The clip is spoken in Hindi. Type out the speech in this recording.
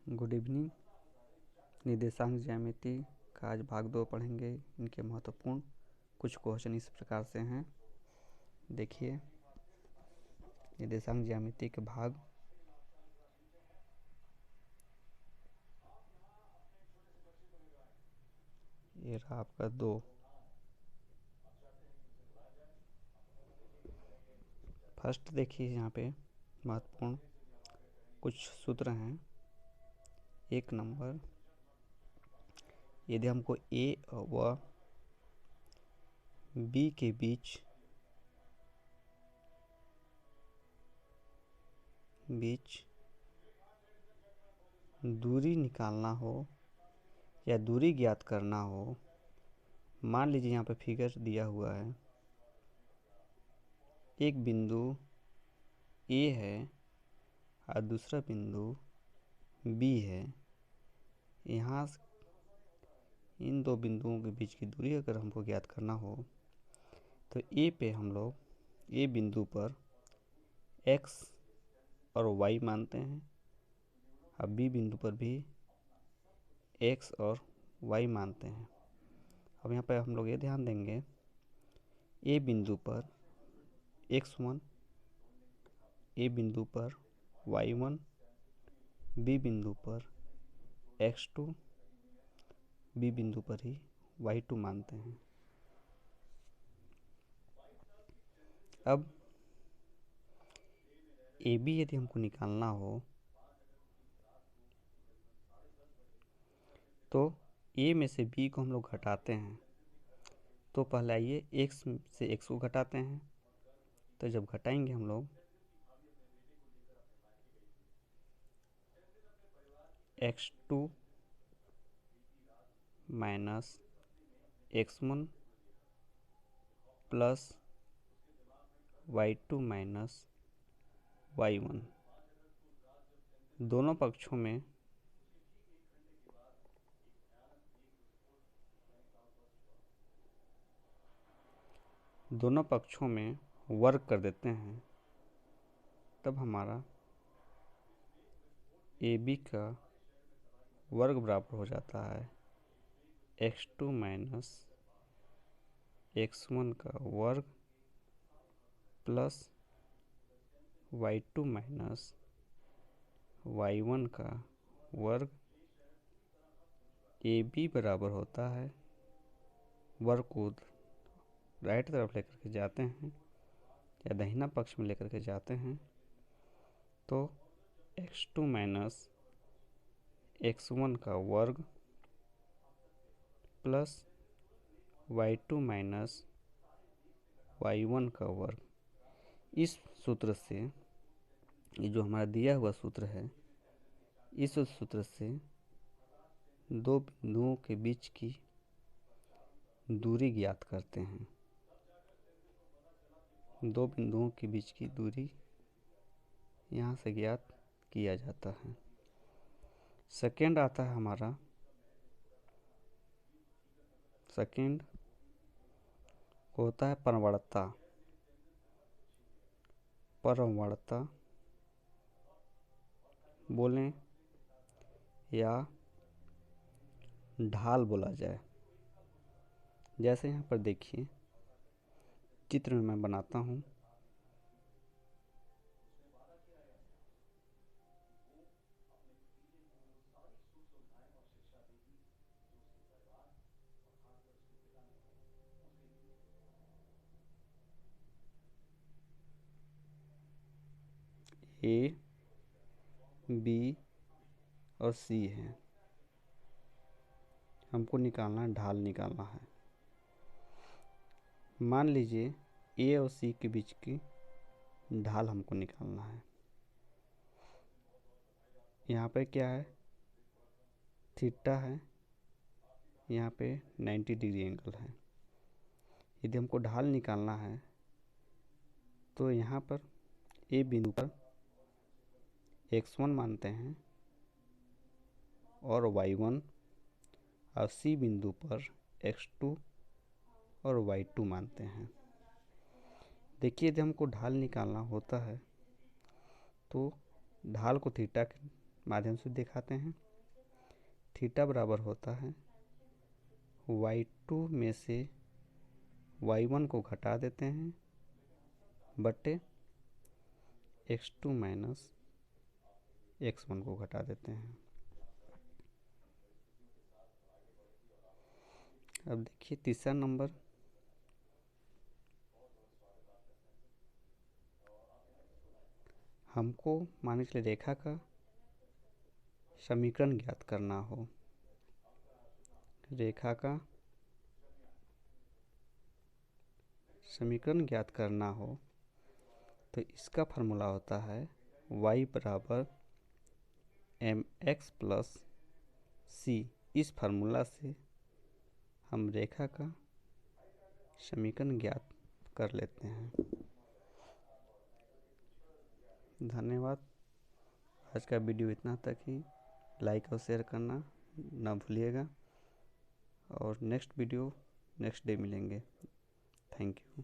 Good evening. निर्देशांक ज्यामिति का आज भाग 2 पढ़ेंगे। इनके महत्वपूर्ण कुछ क्वेश्चन इस प्रकार से हैं। देखिए, निर्देशांक ज्यामिति के भाग ये रहा आपका 2। फर्स्ट देखिए, यहाँ पे महत्वपूर्ण कुछ सूत्र हैं। 1 नंबर, यदि हमको ए व बी के बीच दूरी निकालना हो या दूरी ज्ञात करना हो, मान लीजिए यहाँ पे फिगर दिया हुआ है, एक बिंदु ए है और दूसरा बिंदु बी है। यहाँ इन दो बिंदुओं के बीच की दूरी अगर हमको ज्ञात करना हो तो ए पे हम लोग ए बिंदु पर एक्स और वाई मानते हैं, अब बी बिंदु पर भी एक्स और वाई मानते हैं। अब यहाँ पे हम लोग ये ध्यान देंगे, ए बिंदु पर x1, ए बिंदु पर y1, बी बिंदु पर x2, बी बिंदु पर ही y2 मानते हैं। अब ए बी यदि हमको निकालना हो तो ए में से बी को हम लोग घटाते हैं। तो पहले आइए एक्स से एक्स को घटाते हैं। तो जब घटाएंगे हम लोग x2 minus x1 plus y2 minus y1, दोनों पक्षों में वर्ग कर देते हैं। तब हमारा ए बी का वर्ग बराबर हो जाता है x2 माइनस x1 का वर्ग प्लस y2 माइनस y1 का वर्ग। ए बी बराबर होता है, वर्ग को राइट तरफ लेकर के जाते हैं या दाहिना पक्ष में लेकर के जाते हैं तो x2 माइनस x1 का वर्ग प्लस y2 माइनस y1 का वर्ग। इस सूत्र से, ये जो हमारा दिया हुआ सूत्र है, इस सूत्र से दो बिंदुओं के बीच की दूरी ज्ञात करते हैं। दो बिंदुओं के बीच की दूरी यहाँ से ज्ञात किया जाता है। सेकेंड आता है हमारा, सेकेंड होता है परवणता। परवणता बोलें या ढाल बोला जाए। जैसे यहाँ पर देखिए, चित्र में मैं बनाता हूँ। ए बी और सी है, हमको निकालना है, ढाल निकालना है। मान लीजिए ए और सी के बीच की ढाल हमको निकालना है। यहाँ पे क्या है, थीटा है, यहाँ पे 90 डिग्री एंगल है। यदि हमको ढाल निकालना है तो यहाँ पर ए बिंदु पर x1 मानते हैं और y1, और सी बिंदु पर x2 और y2 मानते हैं। देखिए, यदि हमको ढाल निकालना होता है तो ढाल को थीटा के माध्यम से दिखाते हैं। थीटा बराबर होता है y2 में से y1 को घटा देते हैं बटे x2 माइनस x1 को घटा देते हैं। अब देखिए तीसरा नंबर, हमको मान के चलिए रेखा का समीकरण ज्ञात करना हो। रेखा का समीकरण ज्ञात करना हो तो इसका फार्मूला होता है y बराबर mx प्लस c। इस फार्मूला से हम रेखा का समीकरण ज्ञात कर लेते हैं। धन्यवाद। आज का वीडियो इतना तक ही। लाइक और शेयर करना ना भूलिएगा और नेक्स्ट वीडियो नेक्स्ट डे मिलेंगे। Thank you.